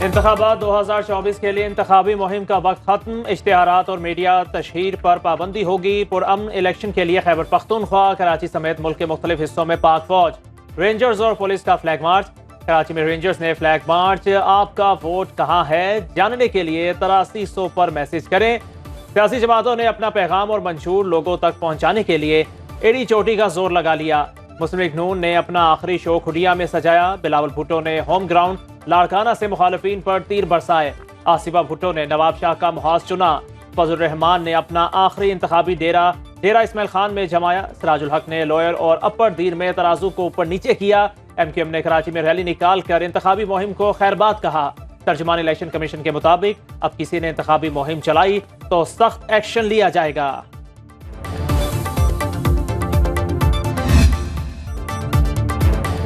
इंतखाबात 2024 के लिए इंतखाबी मुहिम का वक्त खत्म। इश्तिहारात और मीडिया तशहीर पर पाबंदी होगी। पुरअमन इलेक्शन के लिए खैबर पख्तूनख्वा, कराची समेत मुल्क के मुख्तलिफ हिस्सों में पाक फौज, रेंजर्स और पुलिस का फ्लैग मार्च। कराची में रेंजर्स ने फ्लैग मार्च। आपका वोट कहाँ है जानने के लिए 8300 पर मैसेज करें। सियासी जमातों ने अपना पैगाम और मंशूर लोगों तक पहुँचाने के लिए एड़ी चोटी का जोर लगा लिया। मुस्लिम लीग नून ने अपना आखिरी शो खुडिया में सजाया। बिलावल भुट्टो ने होम ग्राउंड लाड़काना से मुखालफीन पर तीर बरसाए। आसिफा भुट्टो ने नवाब शाह का मुहाज चुना। फजल रहमान ने अपना आखिरी इंतखाबी डेरा इस्माइल खान में जमाया। सिराजुल हक ने लोयर और अपर दीर में तराजू को ऊपर नीचे किया। MQM ने कराची में रैली निकाल कर इंतखाबी मुहिम को खैरबाद कहा। तर्जुमान इलेक्शन कमीशन के मुताबिक अब किसी ने इंतखाबी मुहिम चलाई तो सख्त एक्शन लिया जाएगा।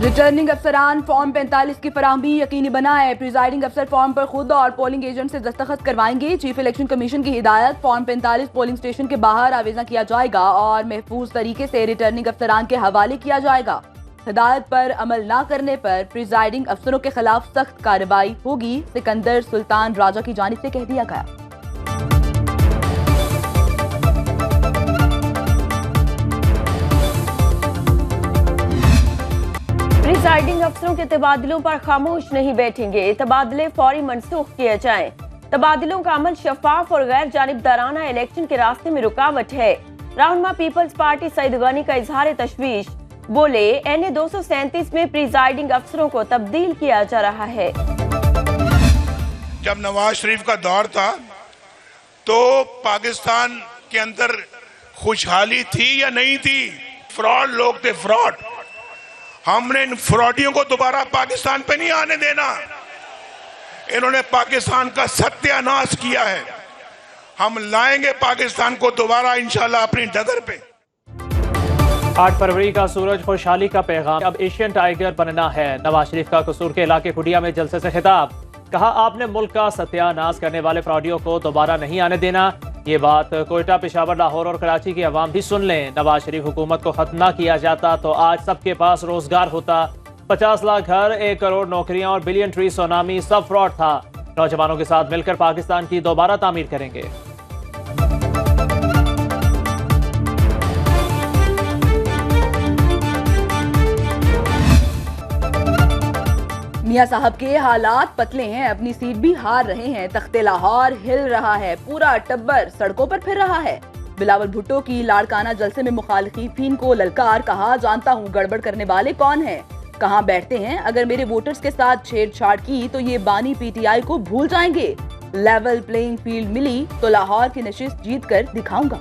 रिटर्निंग अफसरान फॉर्म 45 की फराहमी यकीनी बनाए। प्रिजाइडिंग अफसर फॉर्म पर खुद और पोलिंग एजेंट से दस्तखत करवाएंगे। चीफ इलेक्शन कमीशन की हिदायत, फॉर्म 45 पोलिंग स्टेशन के बाहर आवेजा किया जाएगा और महफूज तरीके से रिटर्निंग अफसरान के हवाले किया जाएगा। हिदायत पर अमल न करने पर प्रिजाइडिंग अफसरों के खिलाफ सख्त कार्रवाई होगी। सिकंदर सुल्तान राजा की जानिब से कह दिया गया। प्रिजाइडिंग अफसरों के तबादलों पर खामोश नहीं बैठेंगे। तबादले फौरी मनसूख किए जाएं। तबादलों का अमल शफाफ और गैर जानिबदाराना इलेक्शन के रास्ते में रुकावट है। रहनुमा पीपल्स पार्टी सईद गनी का इजहार तशवीश, बोले NA 237 में प्रिजाइडिंग अफसरों को तब्दील किया जा रहा है। जब नवाज शरीफ का दौर था तो पाकिस्तान के अंदर खुशहाली थी या नहीं थी? फ्रॉड लोग थे, फ्रॉड। हमने इन फ्रॉडियों को दोबारा पाकिस्तान पे नहीं आने देना। इन्होंने पाकिस्तान का सत्यानाश किया है। हम लाएंगे पाकिस्तान को दोबारा इंशाल्लाह अपनी डगर पे। 8 फरवरी का सूरज खुशहाली का पैगाम, अब एशियन टाइगर बनना है। नवाज शरीफ का कसूर के इलाके खुडिया में जलसे से खिताब, कहा आपने मुल्क का सत्यानाश करने वाले फ्रॉडियों को दोबारा नहीं आने देना। ये बात कोयटा, पेशावर, लाहौर और कराची की आवाम भी सुन लें। नवाज शरीफ हुकूमत को खत्म ना किया जाता तो आज सबके पास रोजगार होता। 50 लाख घर, 1 करोड़ नौकरियां और बिलियन ट्री सुनामी सब फ्रॉड था। नौजवानों के साथ मिलकर पाकिस्तान की दोबारा तामीर करेंगे। मियां साहब के हालात पतले हैं, अपनी सीट भी हार रहे हैं। तख्ते लाहौर हिल रहा है, पूरा टब्बर सड़कों पर फिर रहा है। बिलावल भुट्टो की लाड़काना जलसे में मुखालिफिन को ललकार, कहा जानता हूँ गड़बड़ करने वाले कौन हैं, कहाँ बैठते हैं। अगर मेरे वोटर्स के साथ छेड़छाड़ की तो ये बानी PTI को भूल जाएंगे। लेवल प्लेइंग फील्ड मिली तो लाहौर की नशिस्त जीत कर दिखाऊंगा।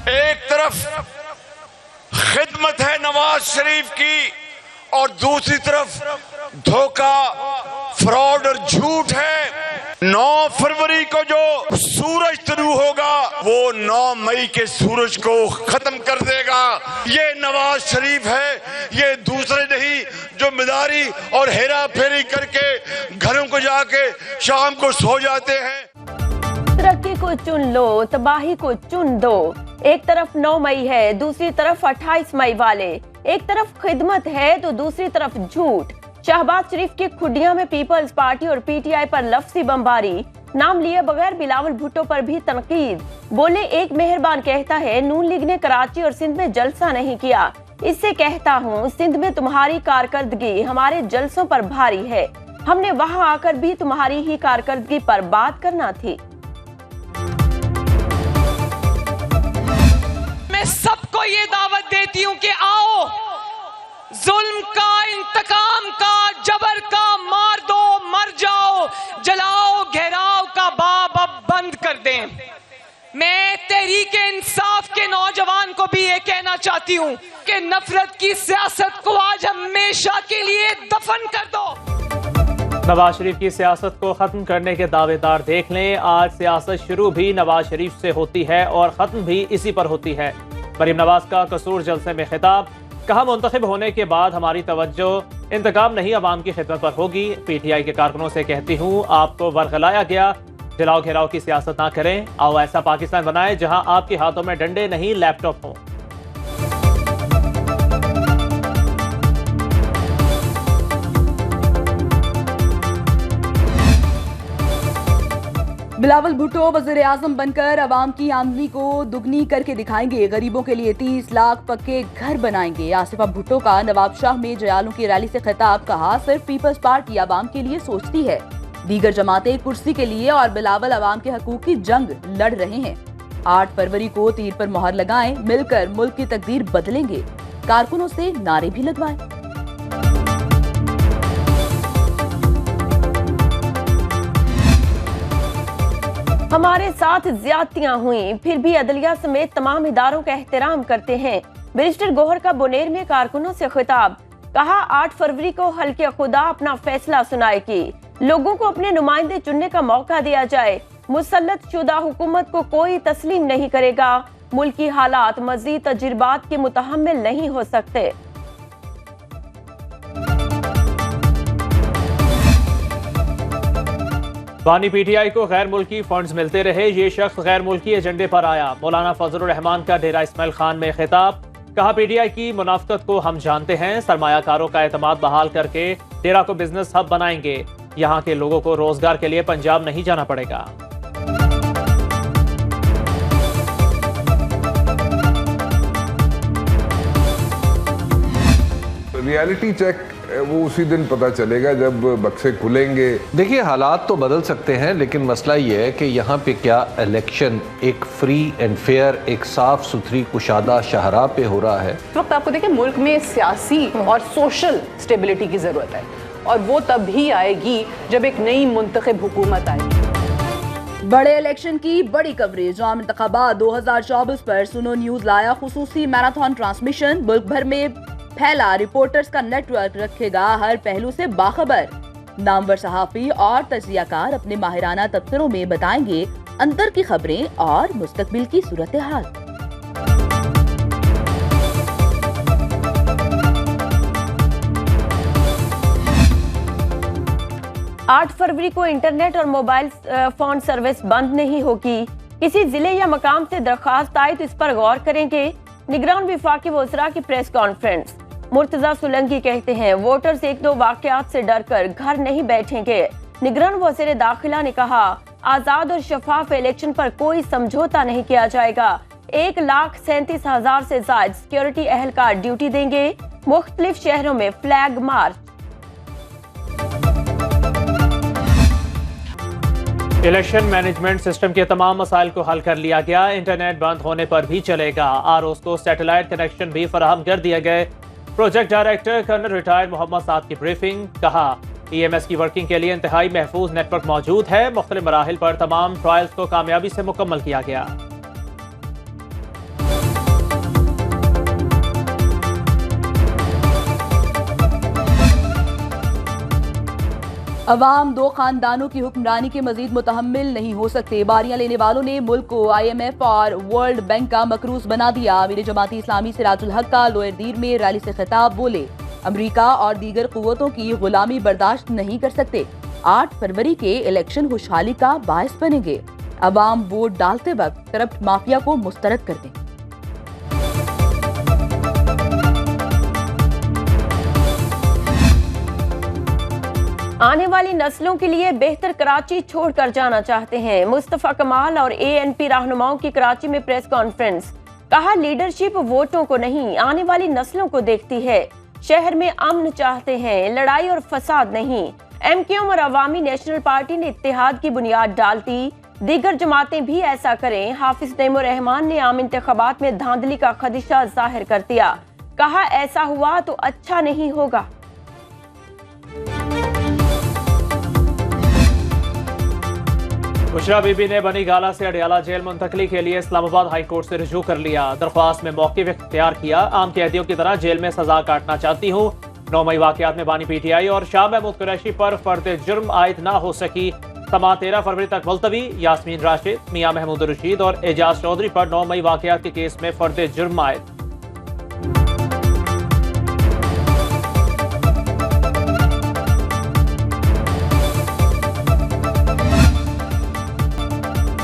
एक तरफ खिदमत है नवाज शरीफ की और दूसरी तरफ धोखा, फ्रॉड और झूठ है। 9 फरवरी को जो सूरज शुरू होगा वो 9 मई के सूरज को खत्म कर देगा। ये नवाज शरीफ है, ये दूसरे नहीं जो मिदारी और हेरा फेरी करके घरों को जाके शाम को सो जाते हैं। तरक्की को चुन लो, तबाही को चुन दो। एक तरफ 9 मई है, दूसरी तरफ 28 मई वाले। एक तरफ खिदमत है तो दूसरी तरफ झूठ। शहबाज शरीफ के खुडिया में पीपल्स पार्टी और PTI पर लफ्जी बमबारी, नाम लिए बगैर बिलावल भुट्टो पर भी तनकीद। बोले एक मेहरबान कहता है नून लीग ने कराची और सिंध में जलसा नहीं किया, इससे कहता हूँ सिंध में तुम्हारी कारकर्दगी हमारे जलसों पर भारी है। हमने वहाँ आकर भी तुम्हारी ही कारकर्दगी पर बात करना थी। मैं सबको ये दावत देती हूँ कि आओ, जुल्म का, इंतकाम का, जबर का मार दो, मर जाओ, जलाओ, घेराव का बाब अब बंद कर दें। मैं तहरीके इंसाफ के नौजवान को भी ये कहना चाहती हूँ कि नफरत की सियासत को आज हमेशा के लिए दफन कर दो। नवाज शरीफ की सियासत को खत्म करने के दावेदार देख लें। आज सियासत शुरू भी नवाज शरीफ से होती है और खत्म भी इसी पर होती है। मरीम नवाज का कसूर जलसे में खिताब, कहा मुंतखब होने के बाद हमारी तवज्जो इंतकाम नहीं अवाम की खिदमत पर होगी। PTI के कारकुनों से कहती हूँ आपको वरगलाया गया, जलाओ घेराव की सियासत ना करें। आओ ऐसा पाकिस्तान बनाए जहाँ आपके हाथों में डंडे नहीं लैपटॉप हों। बिलावल भुट्टो वज़ीर आज़म बनकर अवाम की आमदनी को दुगनी करके दिखाएंगे। गरीबों के लिए 30 लाख पक्के घर बनाएंगे। आसिफा भुट्टो का नवाबशाह में जयालों की रैली से खिताब। कहा, सिर्फ पीपल्स पार्टी अवाम के लिए सोचती है, दीगर जमातें कुर्सी के लिए और बिलावल अवाम के हकूक की जंग लड़ रहे हैं। 8 फरवरी को तीर पर मोहर लगाएं, मिलकर मुल्क की तकदीर बदलेंगे। कारकुनों से नारे भी लगवाएं। हमारे साथ ज्यादतियां हुई, फिर भी अदलिया समेत तमाम इदारों का एहतराम करते हैं। बैरिस्टर गौहर का बोनेर में कारकुनों से खिताब। कहा, 8 फरवरी को हल्के खुदा अपना फैसला सुनाएगी। लोगों को अपने नुमाइंदे चुनने का मौका दिया जाए। मुसल्लत शुदा हुकूमत को कोई तस्लीम नहीं करेगा। मुल्की हालात मजीद तजुर्बात के मुतहम्मिल नहीं हो सकते। बानी पीटीआई को गैर मुल्की फंड्स मिलते रहे, ये शख्स गैर मुल्की एजेंडे पर आया। मौलाना फजलुर रहमान का डेरा इस्माइल खान में खिताब। कहा, पीटीआई की मुनाफकत को हम जानते हैं। सरमायाकारों का एतमाद बहाल करके डेरा को बिजनेस हब बनाएंगे। यहाँ के लोगों को रोजगार के लिए पंजाब नहीं जाना पड़ेगा। रियलिटी चेक वो उसी दिन पता चलेगा जब बक्से खुलेंगे। देखिए, हालात तो बदल सकते हैं, लेकिन मसला ये है कि यहाँ पे क्या इलेक्शन एक फ्री एंड फेयर, एक साफ सुथरी कुशादा शाहराह पे हो रहा है। इस वक्त आपको देखिए मुल्क में सियासी और सोशल स्टेबिलिटी की जरूरत है, और वो तब भी आएगी जब एक नई मुंतखब हुकूमत आएगी। बड़े इलेक्शन की बड़ी कवरेज आम इंतखाबात 2024 पर सुनो न्यूज लाया खुसूसी मैराथन ट्रांसमिशन। मुल्क भर में फैला रिपोर्टर्स का नेटवर्क रखेगा हर पहलू से बाखबर। नामवर सहाफी और तज्जियाकार अपने माहिराना तबसरों में बताएंगे अंतर की खबरें और मुस्तकबिल की सूरत हाल। आठ फरवरी को इंटरनेट और मोबाइल फोन सर्विस बंद नहीं होगी। किसी जिले या मकाम से दरखास्त आई तो इस पर गौर करेंगे। निगरान विफाकी वज़रा की प्रेस कॉन्फ्रेंस। मुर्तजा सुलंगी कहते हैं, वोटर्स 1-2 वाकयात से डरकर घर नहीं बैठेंगे। निगरान वज़ीर दाखिला ने कहा, आजाद और शफाफ इलेक्शन पर कोई समझौता नहीं किया जाएगा। 1,37,000 से ज्यादा सिक्योरिटी एहलकार ड्यूटी देंगे। मुख्तलिफ शहरों में flag march. Election management system के तमाम मसाइल को हल कर लिया गया। इंटरनेट बंद होने पर भी चलेगा। आरओस को सैटेलाइट कनेक्शन भी फराहम कर दिए गए। Project director colonel retired Mohammad Saad की ब्रीफिंग। कहा, EMS की वर्किंग के लिए इंतहाई महफूज नेटवर्क मौजूद है। मुख्तलिफ मराहिल पर तमाम ट्रायल्स को कामयाबी से मुकम्मल किया गया। अवाम 2 खानदानों की हुक्मरानी के मजीद मुतहम्मिल नहीं हो सकते। बारियां लेने वालों ने मुल्क को IMF और वर्ल्ड बैंक का मकरूज बना दिया। अमीर जमाती इस्लामी सिराजुल हक का लोअर दीर में रैली से खिताब। बोले, अमरीका और दीगर कुव्वतों की गुलामी बर्दाश्त नहीं कर सकते। 8 फरवरी के इलेक्शन खुशहाली का बायस बनेंगे। अवाम वोट डालते वक्त करप्ट माफिया को मुस्तरद कर दें। आने वाली नस्लों के लिए बेहतर कराची छोड़कर जाना चाहते हैं। मुस्तफा कमाल और ANP रहनुमाओं की कराची में प्रेस कॉन्फ्रेंस। कहा, लीडरशिप वोटों को नहीं आने वाली नस्लों को देखती है। शहर में अमन चाहते हैं, लड़ाई और फसाद नहीं। MQM और अवामी नेशनल पार्टी ने इत्तेहाद की बुनियाद डाल दी। दीगर जमातें भी ऐसा करें। हाफिज नईमुर रहमान ने आम इंतखाबात में धांधली का खदशा जाहिर कर दिया। कहा, ऐसा हुआ तो अच्छा नहीं होगा। बुशरा बीबी ने बनी गाला से अडियाला जेल मुंतकली के लिए इस्लामाबाद हाई कोर्ट से रुजू कर लिया। दरख्वास्त में मौक़िफ़ इख्तियार किया। आम कैदियों की तरह जेल में सजा काटना चाहती हूँ। 9 मई वाकयात में बानी PTI और शाह महमूद कुरैशी पर फर्द जुर्म आयद ना हो सकी। समाअत 13 फरवरी तक मुलतवी। यास्मीन राशिद, मियां महमूद रशीद और एजाज चौधरी पर 9 मई वाकयात के केस में फर्द जुर्म आयद।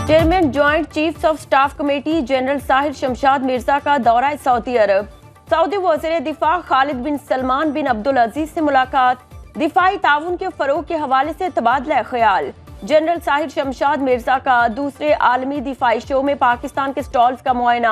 Chairman joint chiefs of staff committee general Sahir Shamshad Mirza का दौरा सऊदी अरब। सऊदी वज़ीर दिफा खालिद बिन सलमान बिन अब्दुल अजीज से मुलाकात। दिफाई ताउन के फरोग के हवाले से तबादला ख्याल। जनरल साहिर शमशाद मिर्जा का दूसरे आलमी दिफाई शो में पाकिस्तान के स्टॉल्स का मुआयना।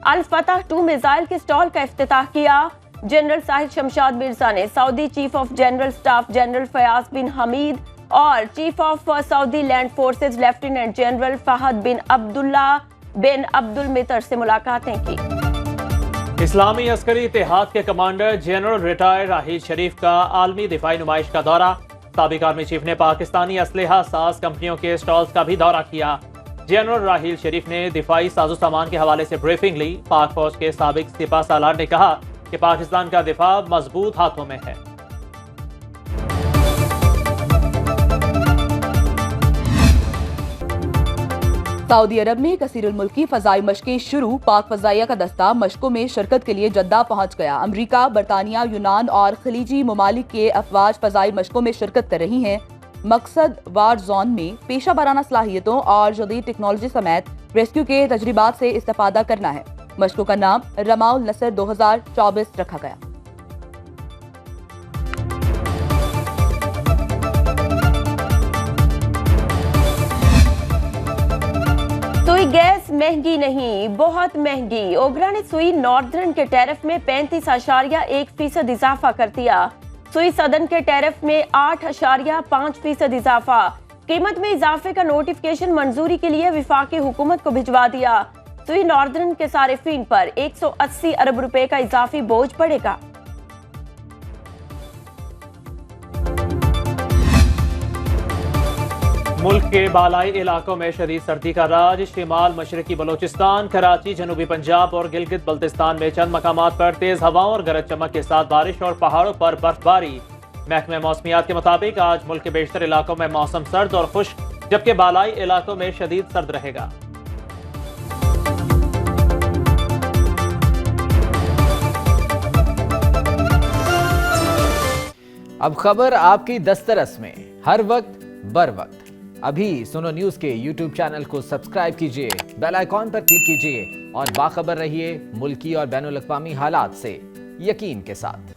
अल फतह 2 मिसाइल के स्टॉल का इफ्तिताह किया। जनरल साहिर शमशाद मिर्जा ने Saudi chief of general staff general Fayyaz bin Hamid और chief of Saudi land forces lieutenant general Fahad bin Abdullah bin Abdul Mitar से मुलाकातें की। इस्लामी अस्करी इत्तेहाद के commander general retired Raheel Sharif का आलमी दिफाई नुमाइश का दौरा। साबिक आर्मी चीफ ने पाकिस्तानी असलहा साज कंपनियों के स्टॉल्स का भी दौरा किया। जनरल राहील शरीफ ने दिफाई साजो सामान के हवाले से ब्रीफिंग ली। पाक फौज के साबिक सिपा सालार ने कहा कि पाकिस्तान का दिफा मजबूत हाथों में है। सऊदी अरब में कसीरुल मुल्की फजाई मशकें शुरू। पाक फजाइया का दस्ता मशकों में शिरकत के लिए जद्दा पहुंच गया। अमरीका, बरतानिया, यूनान और खलीजी ममालिक के अफवाज फजाई मशकों में शिरकत कर रही हैं। मकसद वार जोन में पेशा वराना सलाहियतों और जदीद टेक्नोलॉजी समेत रेस्क्यू के तजर्बात से इस्तेफादा करना है। मशकों का नाम रमाउल नसर 2024 रखा गया। सुई गैस महंगी नहीं, बहुत महंगी। ओगरा ने सुई नॉर्दर्न के टैरिफ में 35.1% इजाफा कर दिया। सुई सदर्न के टैरिफ में 8.5% इजाफा। कीमत में इजाफे का नोटिफिकेशन मंजूरी के लिए वफाकी हुकूमत को भिजवा दिया। सुई नॉर्दर्न के सारिफीन पर 180 अरब रुपए का इजाफी बोझ पड़ेगा। मुल्क के बालाई इलाकों में शदीद सर्दी का राज। शिमाल मशरकी बलोचिस्तान, कराची, जनूबी पंजाब और गिलगित बल्तिस्तान में चंद मकामात पर तेज हवाओं और गरज चमक के साथ बारिश और पहाड़ों पर बर्फबारी। महकमे मौसमियात के मुताबिक आज मुल्क के बेशतर इलाकों में मौसम सर्द और खुश्क, जबकि बालाई इलाकों में शदीद सर्द रहेगा। अब खबर आपकी दस्तरस में, हर वक्त बर वक्त। अभी सुनो न्यूज के YouTube चैनल को सब्सक्राइब कीजिए, बेल आइकॉन पर क्लिक कीजिए और बाखबर रहिए मुल्की और बैनुल अक़वामी हालात से यकीन के साथ।